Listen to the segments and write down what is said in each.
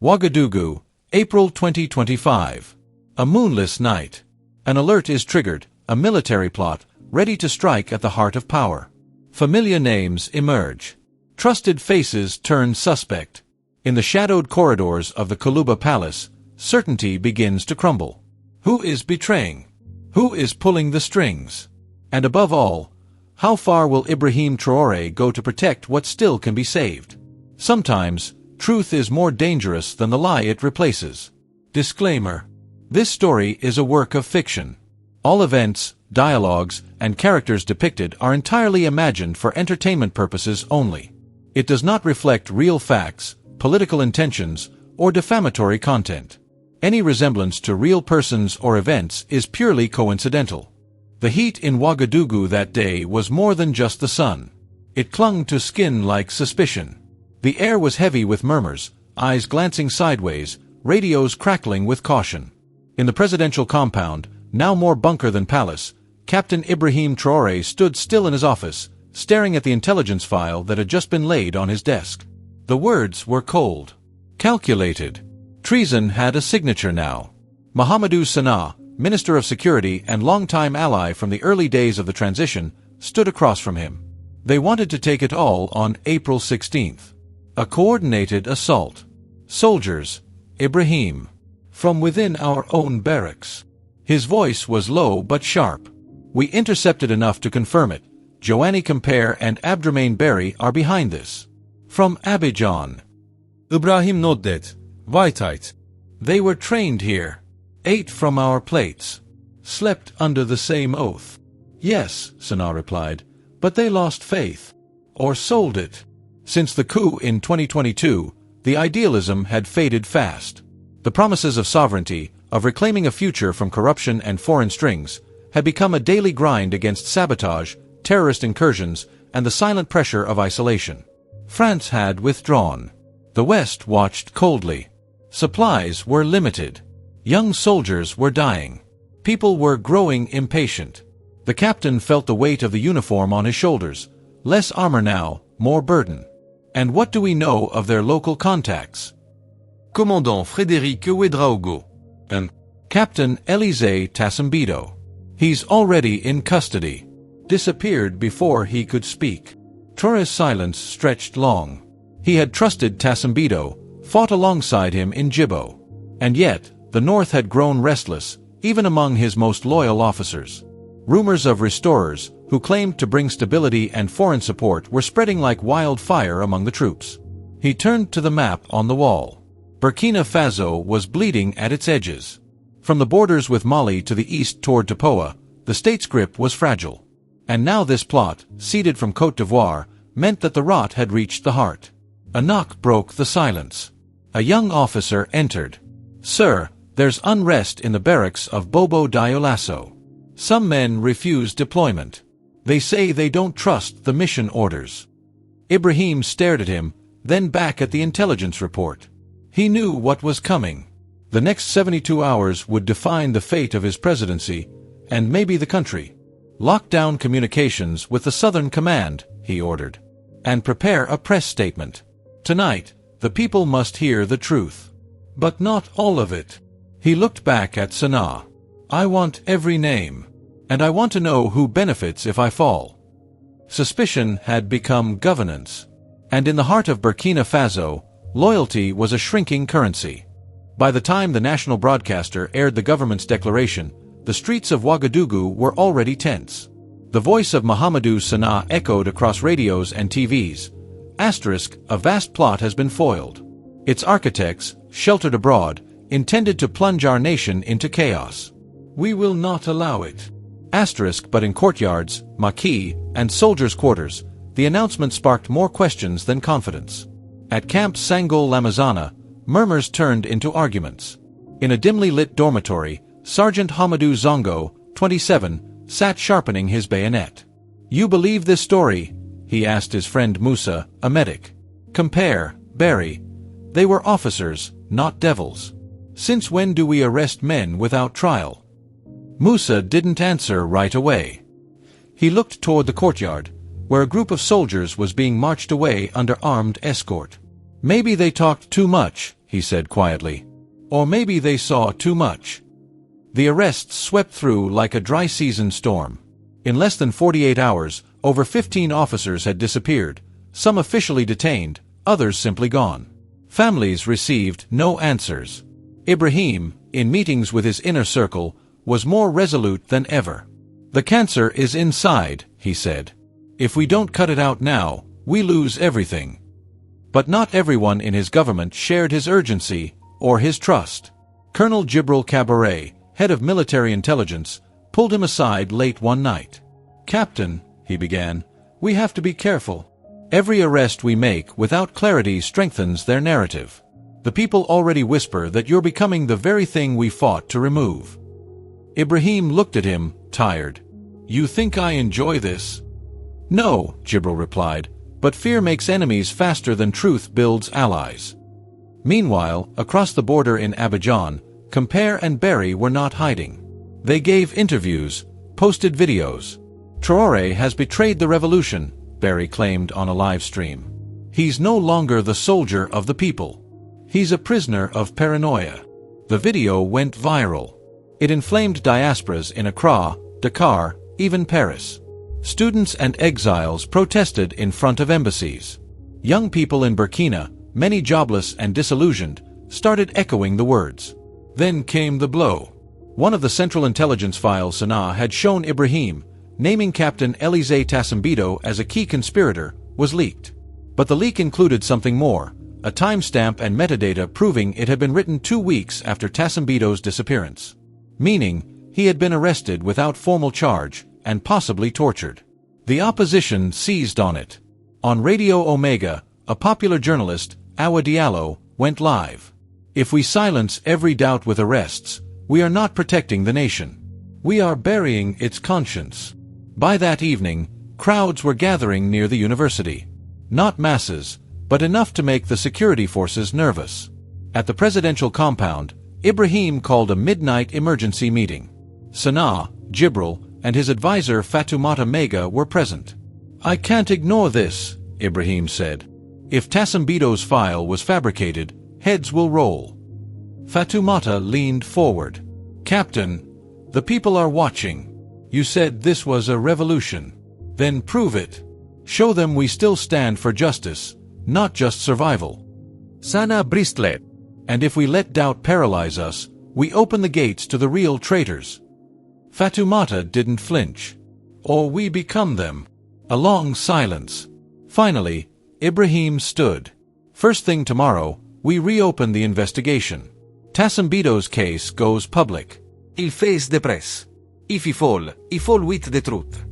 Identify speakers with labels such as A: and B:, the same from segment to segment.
A: Ouagadougou, April 2025. A moonless night. An alert is triggered, a military plot, ready to strike at the heart of power. Familiar names emerge. Trusted faces turn suspect. In the shadowed corridors of the Kuluba Palace, certainty begins to crumble. Who is betraying? Who is pulling the strings? And above all, how far will Ibrahim Traoré go to protect what still can be saved? Sometimes, truth is more dangerous than the lie it replaces. Disclaimer. This story is a work of fiction. All events, dialogues, and characters depicted are entirely imagined for entertainment purposes only. It does not reflect real facts, political intentions, or defamatory content. Any resemblance to real persons or events is purely coincidental. The heat in Ouagadougou that day was more than just the sun. It clung to skin like suspicion. The air was heavy with murmurs, eyes glancing sideways, radios crackling with caution. In the presidential compound, now more bunker than palace, Captain Ibrahim Traoré stood still in his office, staring at the intelligence file that had just been laid on his desk. The words were cold. Calculated. Treason had a signature now. Mahamadou Sanaa, Minister of Security and longtime ally from the early days of the transition, stood across from him. They wanted to take it all on April 16th. A coordinated assault. Soldiers. Ibrahim. From within our own barracks. His voice was low but sharp. We intercepted enough to confirm it. Joanny Compare and Abdramain Berry are behind this. From Abidjan.
B: Ibrahim nodded. White-eyed.
A: They were trained here. Ate from our plates. Slept under the same oath. Yes, Sanaa replied, but they lost faith. Or sold it. Since the coup in 2022, the idealism had faded fast. The promises of sovereignty, of reclaiming a future from corruption and foreign strings, had become a daily grind against sabotage, terrorist incursions, and the silent pressure of isolation. France had withdrawn. The West watched coldly. Supplies were limited. Young soldiers were dying. People were growing impatient. The captain felt the weight of the uniform on his shoulders. Less armor now, more burden. And what do we know of their local contacts?
B: Commandant Frédéric Ouedraogo.
A: And Captain Élisée Tassambido. He's already in custody. Disappeared before he could speak. Traoré's silence stretched long. He had trusted Tassambido, fought alongside him in Djibo. And yet, the North had grown restless, even among his most loyal officers. Rumors of restorers, who claimed to bring stability and foreign support, were spreading like wildfire among the troops. He turned to the map on the wall. Burkina Faso was bleeding at its edges. From the borders with Mali to the east toward Topoa, the state's grip was fragile. And now this plot, seeded from Côte d'Ivoire, meant that the rot had reached the heart. A knock broke the silence. A young officer entered. Sir, there's unrest in the barracks of Bobo Dioulasso. Some men refuse deployment. They say they don't trust the mission orders. Ibrahim stared at him, then back at the intelligence report. He knew what was coming. The next 72 hours would define the fate of his presidency, and maybe the country. Lock down communications with the Southern Command, he ordered. And prepare a press statement. Tonight, the people must hear the truth. But not all of it. He looked back at Sanaa. I want every name. And I want to know who benefits if I fall. Suspicion had become governance. And in the heart of Burkina Faso, loyalty was a shrinking currency. By the time the national broadcaster aired the government's declaration, the streets of Ouagadougou were already tense. The voice of Mahamadou Sanaa echoed across radios and TVs. Asterisk, a vast plot has been foiled. Its architects, sheltered abroad, intended to plunge our nation into chaos. We will not allow it. Asterisk, but in courtyards, maquis, and soldiers' quarters, the announcement sparked more questions than confidence. At Camp Sangol Lamazana, murmurs turned into arguments. In a dimly lit dormitory, Sergeant Hamadou Zongo, 27, sat sharpening his bayonet. You believe this story? He asked his friend Musa, a medic. Compare, Barry. They were officers, not devils. Since when do we arrest men without trial? Musa didn't answer right away. He looked toward the courtyard, where a group of soldiers was being marched away under armed escort. Maybe they talked too much, he said quietly. Or maybe they saw too much. The arrests swept through like a dry season storm. In less than 48 hours, over 15 officers had disappeared, some officially detained, others simply gone. Families received no answers. Ibrahim, in meetings with his inner circle, was more resolute than ever. The cancer is inside, he said. If we don't cut it out now, we lose everything. But not everyone in his government shared his urgency or his trust. Colonel Ibrahim Traoré, head of military intelligence, pulled him aside late one night. "Captain," he began, "we have to be careful. Every arrest we make without clarity strengthens their narrative. The people already whisper that you're becoming the very thing we fought to remove." Ibrahim looked at him, tired. "You think I enjoy this?" "No," Jibril replied, "but fear makes enemies faster than truth builds allies." Meanwhile, across the border in Abidjan, Compare and Berry were not hiding. They gave interviews, posted videos. "Traoré has betrayed the revolution," Berry claimed on a live stream. "He's no longer the soldier of the people. He's a prisoner of paranoia." The video went viral. It inflamed diasporas in Accra, Dakar, even Paris. Students and exiles protested in front of embassies. Young people in Burkina, many jobless and disillusioned, started echoing the words. Then came the blow. One of the Central Intelligence files Sanaa had shown Ibrahim, naming Captain Élisée Tassambido as a key conspirator, was leaked. But the leak included something more, a timestamp and metadata proving it had been written 2 weeks after Tassambido's disappearance. Meaning, he had been arrested without formal charge, and possibly tortured. The opposition seized on it. On Radio Omega, a popular journalist, Awa Diallo, went live. "If we silence every doubt with arrests, we are not protecting the nation. We are burying its conscience." By that evening, crowds were gathering near the university. Not masses, but enough to make the security forces nervous. At the presidential compound, Ibrahim called a midnight emergency meeting. Sanaa, Jibril, and his advisor Fatoumata Mega were present. "I can't ignore this," Ibrahim said. "If Tassambido's file was fabricated, heads will roll." Fatoumata leaned forward. "Captain, the people are watching. You said this was a revolution. Then prove it. Show them we still stand for justice, not just survival." Sana Bristlet. "And if we let doubt paralyze us, we open the gates to the real traitors." Fatoumata didn't flinch. "Or we become them." A long silence. Finally, Ibrahim stood. "First thing tomorrow, we reopen the investigation. Tassambido's case goes public."
C: Il face the press. If he fall with the truth.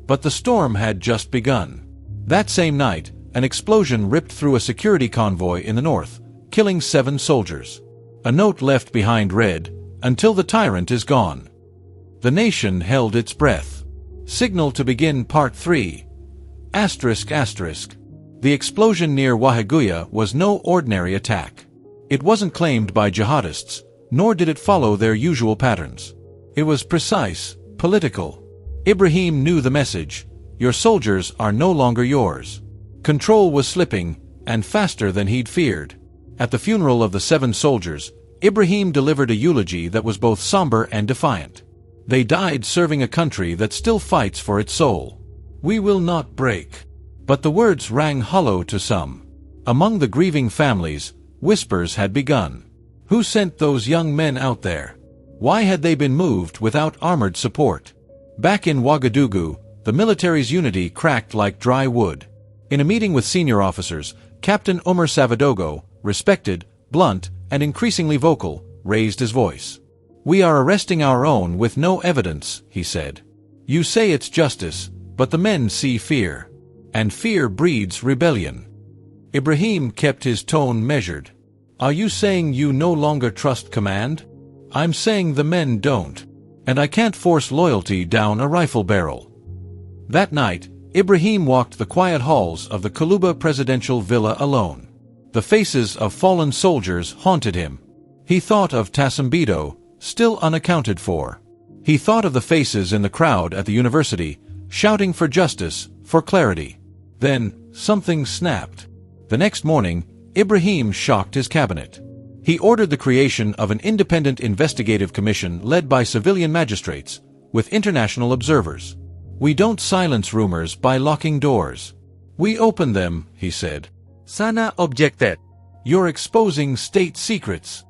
A: But the storm had just begun. That same night, an explosion ripped through a security convoy in the north, killing 7 soldiers. A note left behind read, "Until the tyrant is gone." The nation held its breath. Signal to begin Part 3. ****. The explosion near Wahaguya was no ordinary attack. It wasn't claimed by jihadists, nor did it follow their usual patterns. It was precise, political. Ibrahim knew the message: your soldiers are no longer yours. Control was slipping, and faster than he'd feared. At the funeral of the 7 soldiers, Ibrahim delivered a eulogy that was both somber and defiant. They died serving a country that still fights for its soul. "We will not break." But the words rang hollow to some. Among the grieving families, whispers had begun. Who sent those young men out there? Why had they been moved without armored support? Back in Ouagadougou, the military's unity cracked like dry wood. In a meeting with senior officers, Captain Oumar Savadogo, respected, blunt, and increasingly vocal, raised his voice. "We are arresting our own with no evidence," he said. "You say it's justice, but the men see fear. And fear breeds rebellion." Ibrahim kept his tone measured. "Are you saying you no longer trust command?" "I'm saying the men don't. And I can't force loyalty down a rifle barrel." That night, Ibrahim walked the quiet halls of the Kaluba presidential villa alone. The faces of fallen soldiers haunted him. He thought of Tassambido, still unaccounted for. He thought of the faces in the crowd at the university, shouting for justice, for clarity. Then, something snapped. The next morning, Ibrahim shocked his cabinet. He ordered the creation of an independent investigative commission led by civilian magistrates, with international observers. We don't silence rumors by locking doors. We open them, he said.
C: Sana objected.
A: You're exposing state secrets.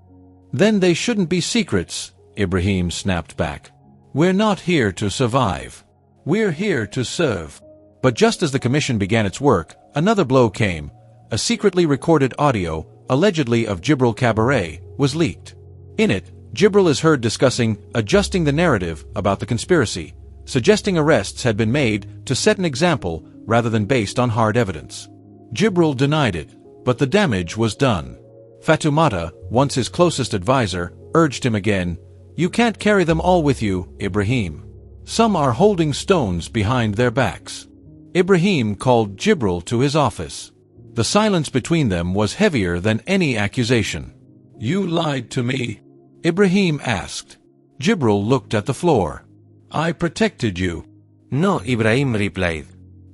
A: Then they shouldn't be secrets, Ibrahim snapped back. We're not here to survive. We're here to serve. But just as the commission began its work, another blow came. A secretly recorded audio, allegedly of Jibril Cabaret, was leaked. In it, Jibril is heard discussing adjusting the narrative about the conspiracy, suggesting arrests had been made to set an example rather than based on hard evidence. Jibril denied it, but the damage was done. Fatoumata, once his closest advisor, urged him again, "You can't carry them all with you, Ibrahim. Some are holding stones behind their backs." Ibrahim called Jibril to his office. The silence between them was heavier than any accusation. "You lied to me?" Ibrahim asked. Jibril looked at the floor. "I protected you."
C: No, Ibrahim replied.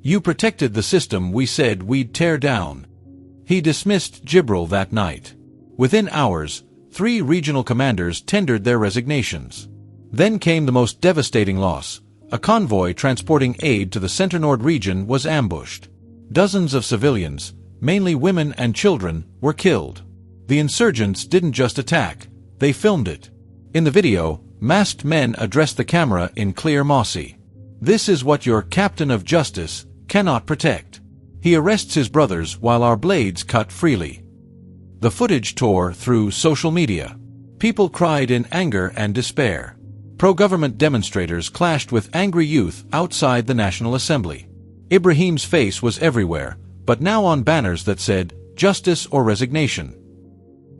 A: "You protected the system we said we'd tear down." He dismissed Jibril that night. Within hours, 3 regional commanders tendered their resignations. Then came the most devastating loss. A convoy transporting aid to the Centre-Nord region was ambushed. Dozens of civilians, mainly women and children, were killed. The insurgents didn't just attack, they filmed it. In the video, masked men addressed the camera in clear Mossi. "This is what your captain of justice cannot protect. He arrests his brothers while our blades cut freely." The footage tore through social media. People cried in anger and despair. Pro-government demonstrators clashed with angry youth outside the National Assembly. Ibrahim's face was everywhere, but now on banners that said, "Justice or Resignation."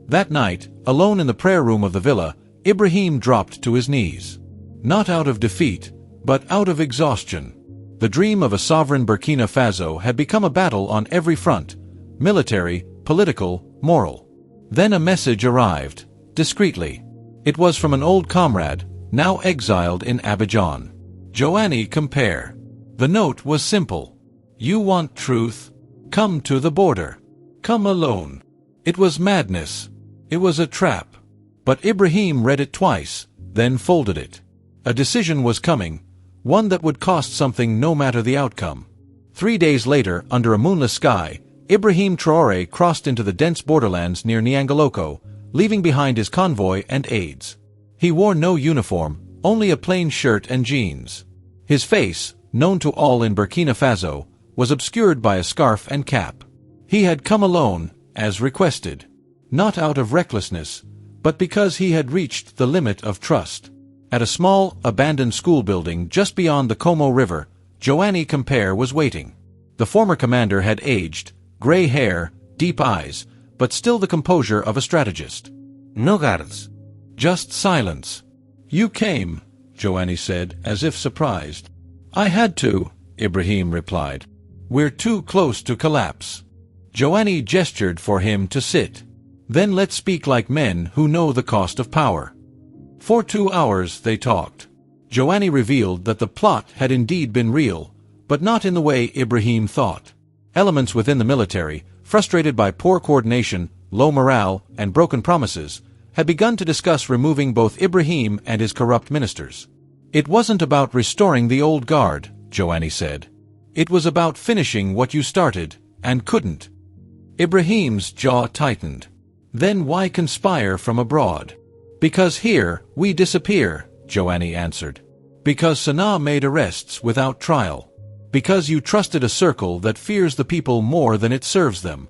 A: That night, alone in the prayer room of the villa, Ibrahim dropped to his knees. Not out of defeat, but out of exhaustion. The dream of a sovereign Burkina Faso had become a battle on every front, military, political, moral. Then a message arrived, discreetly. It was from an old comrade, now exiled in Abidjan. Joanny Compare. The note was simple. "You want truth? Come to the border. Come alone." It was madness. It was a trap. But Ibrahim read it twice, then folded it. A decision was coming, one that would cost something no matter the outcome. 3 days later, under a moonless sky, Ibrahim Traoré crossed into the dense borderlands near Niangaloko, leaving behind his convoy and aides. He wore no uniform, only a plain shirt and jeans. His face, known to all in Burkina Faso, was obscured by a scarf and cap. He had come alone, as requested. Not out of recklessness, but because he had reached the limit of trust. At a small, abandoned school building just beyond the Como River, Joanny Compare was waiting. The former commander had aged, gray hair, deep eyes, but still the composure of a strategist.
C: No guards.
A: Just silence. "You came," Joanny said, as if surprised. "I had to," Ibrahim replied. "We're too close to collapse." Joanny gestured for him to sit. "Then let's speak like men who know the cost of power." For 2 hours they talked. Joanny revealed that the plot had indeed been real, but not in the way Ibrahim thought. Elements within the military, frustrated by poor coordination, low morale, and broken promises, had begun to discuss removing both Ibrahim and his corrupt ministers. "It wasn't about restoring the old guard," Joanny said. "It was about finishing what you started, and couldn't." Ibrahim's jaw tightened. "Then why conspire from abroad?" "Because here, we disappear," Joanny answered. "Because Sanaa made arrests without trial. Because you trusted a circle that fears the people more than it serves them."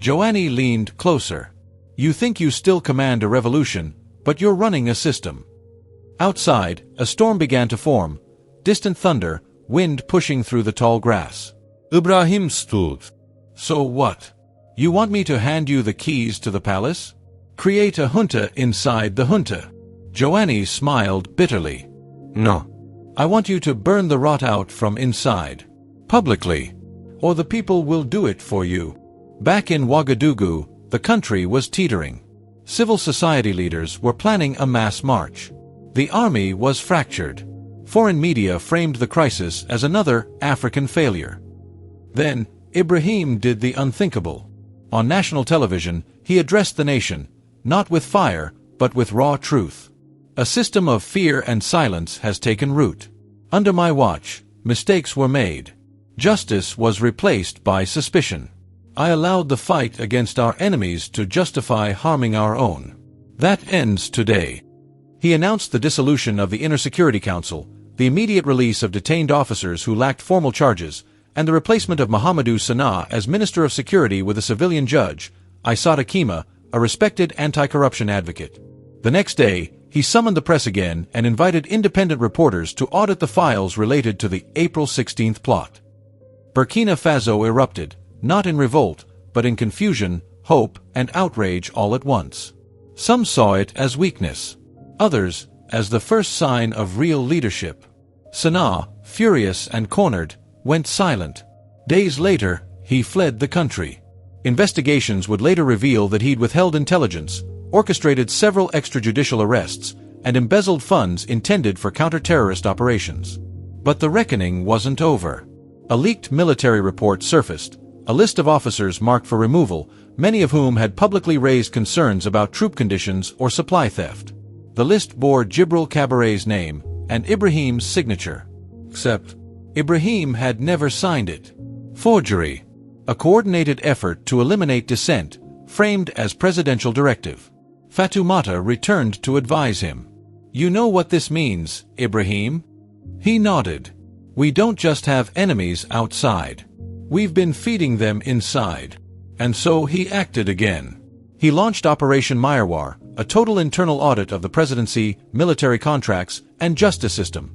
A: Joanny leaned closer. "You think you still command a revolution, but you're running a system." Outside, a storm began to form. Distant thunder, wind pushing through the tall grass.
B: Ibrahim stood.
A: "So what? You want me to hand you the keys to the palace? Create a junta inside the junta?" Joanny smiled bitterly.
C: No.
A: "I want you to burn the rot out from inside. Publicly. Or the people will do it for you." Back in Ouagadougou, the country was teetering. Civil society leaders were planning a mass march. The army was fractured. Foreign media framed the crisis as another African failure. Then, Ibrahim did the unthinkable. On national television, he addressed the nation, not with fire, but with raw truth. A system of fear and silence has taken root. Under my watch, mistakes were made. Justice was replaced by suspicion. I allowed the fight against our enemies to justify harming our own. That ends today. He announced the dissolution of the Inner Security Council, the immediate release of detained officers who lacked formal charges, and the replacement of Mahamadou Sanaa as Minister of Security with a civilian judge, Aissata Kima, a respected anti-corruption advocate. The next day, he summoned the press again and invited independent reporters to audit the files related to the April 16th plot. Burkina Faso erupted, not in revolt, but in confusion, hope, and outrage all at once. Some saw it as weakness. Others, as the first sign of real leadership. Sanaa, furious and cornered, went silent. Days later, he fled the country. Investigations would later reveal that he'd withheld intelligence, orchestrated several extrajudicial arrests, and embezzled funds intended for counter-terrorist operations. But the reckoning wasn't over. A leaked military report surfaced, a list of officers marked for removal, many of whom had publicly raised concerns about troop conditions or supply theft. The list bore Jibril Kabare's name and Ibrahim's signature. Except, Ibrahim had never signed it. Forgery. A coordinated effort to eliminate dissent, framed as presidential directive. Fatoumata returned to advise him. "You know what this means, Ibrahim?" He nodded. "We don't just have enemies outside. We've been feeding them inside." And so he acted again. He launched Operation Maiarwar, a total internal audit of the presidency, military contracts, and justice system,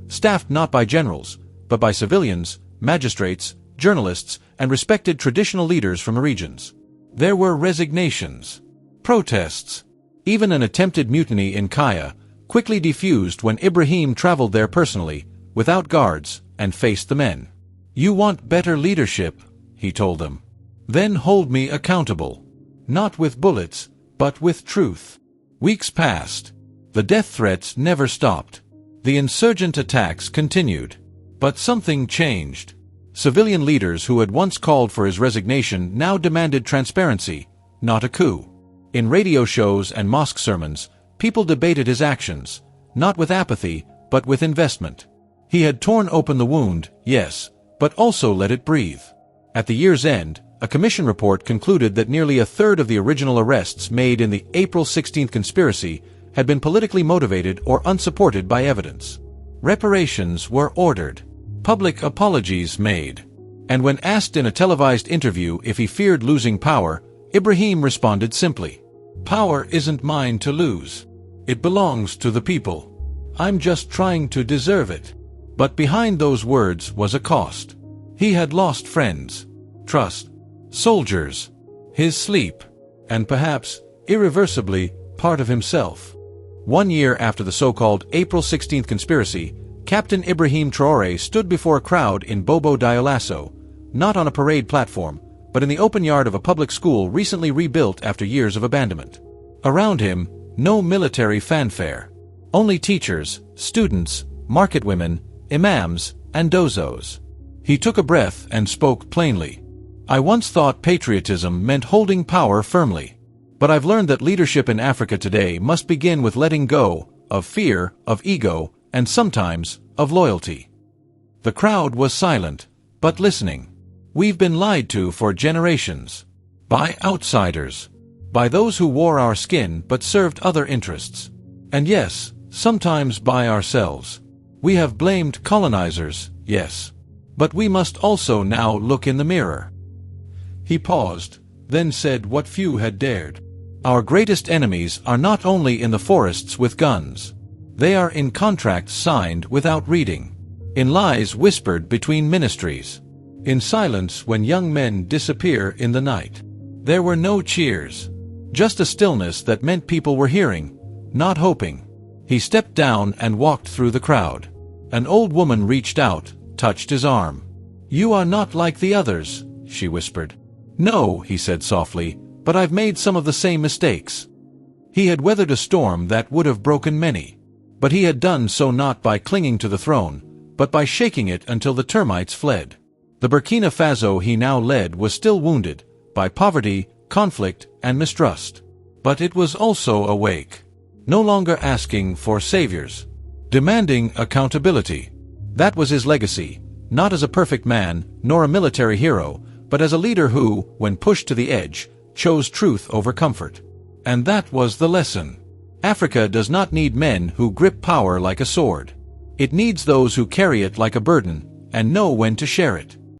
A: staffed not by generals, but by civilians, magistrates, journalists, and respected traditional leaders from the regions. There were resignations, protests, even an attempted mutiny in Kaya, quickly defused when Ibrahim traveled there personally, without guards, and faced the men. "You want better leadership," he told them. "Then hold me accountable. Not with bullets, but with truth." Weeks passed. The death threats never stopped. The insurgent attacks continued. But something changed. Civilian leaders who had once called for his resignation now demanded transparency, not a coup. In radio shows and mosque sermons, people debated his actions, not with apathy, but with investment. He had torn open the wound, yes, but also let it breathe. At the year's end, a commission report concluded that nearly a third of the original arrests made in the April 16th conspiracy had been politically motivated or unsupported by evidence. Reparations were ordered. Public apologies made. And when asked in a televised interview if he feared losing power, Ibrahim responded simply, "Power isn't mine to lose. It belongs to the people. I'm just trying to deserve it." But behind those words was a cost. He had lost friends, trust, soldiers, his sleep, and perhaps, irreversibly, part of himself. 1 year after the so-called April 16th conspiracy, Captain Ibrahim Traoré stood before a crowd in Bobo Dioulasso, not on a parade platform, but in the open yard of a public school recently rebuilt after years of abandonment. Around him, no military fanfare. Only teachers, students, market women, imams, and dozos. He took a breath and spoke plainly. "I once thought patriotism meant holding power firmly. But I've learned that leadership in Africa today must begin with letting go of fear, of ego, and sometimes of loyalty." The crowd was silent, but listening. We've been lied to for generations. By outsiders. By those who wore our skin but served other interests. And yes, sometimes by ourselves. We have blamed colonizers, yes. But we must also now look in the mirror. He paused, then said what few had dared. Our greatest enemies are not only in the forests with guns. They are in contracts signed without reading. In lies whispered between ministries. In silence when young men disappear in the night. There were no cheers. Just a stillness that meant people were hearing, not hoping. He stepped down and walked through the crowd. An old woman reached out, touched his arm. "You are not like the others," she whispered. "No," he said softly, "but I've made some of the same mistakes." He had weathered a storm that would have broken many. But he had done so not by clinging to the throne, but by shaking it until the termites fled. The Burkina Faso he now led was still wounded, by poverty, conflict, and mistrust. But it was also awake. No longer asking for saviors. Demanding accountability. That was his legacy, not as a perfect man, nor a military hero, but as a leader who, when pushed to the edge, chose truth over comfort. And that was the lesson. Africa does not need men who grip power like a sword. It needs those who carry it like a burden, and know when to share it.